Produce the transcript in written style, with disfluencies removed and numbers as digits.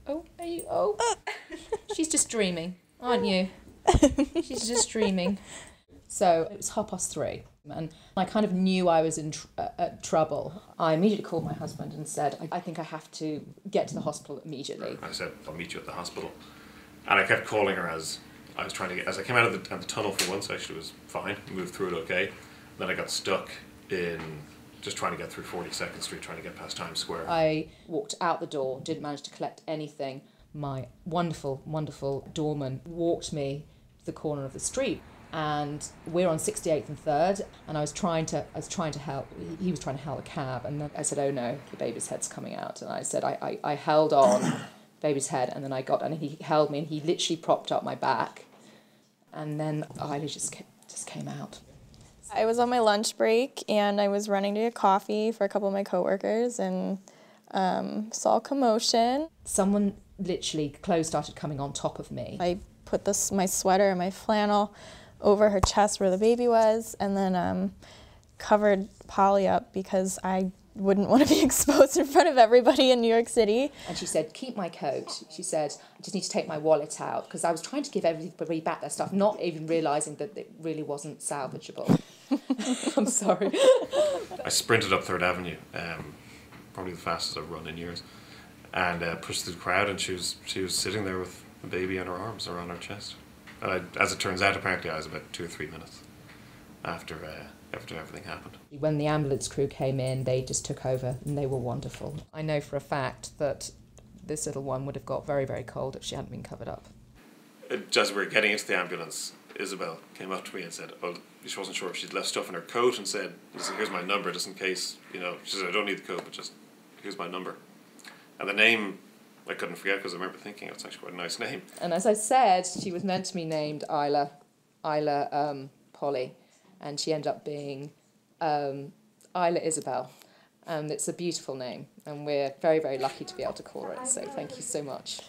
Oh, are you? Oh, she's just dreaming, aren't you? She's just dreaming. So it was 3:30, and I kind of knew I was in trouble. I immediately called my husband and said, I think I have to get to the hospital immediately. I said, I'll meet you at the hospital. And I kept calling her as I was trying to as I came out of the tunnel for once, actually, it was fine, moved through it okay. Then I got stuck in just trying to get through 42nd Street, trying to get past Times Square. I walked out the door, didn't manage to collect anything. My wonderful, wonderful doorman walked me to the corner of the street, and we're on 68th and 3rd, and I was trying to help. He was trying to hail a cab, and then I said, oh no, the baby's head's coming out. And I said, I held on baby's head, and then and he held me, and he literally propped up my back, and then Isla just came out. I was on my lunch break, and I was running to get coffee for a couple of my coworkers, and saw a commotion. Someone literally, clothes started coming on top of me. I put my sweater and my flannel over her chest where the baby was, and then covered Polly up because I wouldn't want to be exposed in front of everybody in New York City. And she said, keep my coat. She said, I just need to take my wallet out, because I was trying to give everybody back their stuff, not even realising that it really wasn't salvageable. I'm sorry. I sprinted up 3rd Avenue, probably the fastest I've run in years, and pushed through the crowd, and she was sitting there with the baby in her arms around her chest. And as it turns out, apparently I was about 2 or 3 minutes after everything happened. When the ambulance crew came in, they just took over, and they were wonderful. I know for a fact that this little one would have got very, very cold if she hadn't been covered up. As we were getting into the ambulance, Isabel came up to me and said, well, she wasn't sure if she'd left stuff in her coat, and said, listen, here's my number, just in case, she said, I don't need the coat, but just, here's my number. And the name, I couldn't forget, because I remember thinking it's actually quite a nice name. And as I said, she was meant to be named Isla Polly, and she ended up being Isla Isabel. And it's a beautiful name, and we're very, very lucky to be able to call her it, so thank you so much.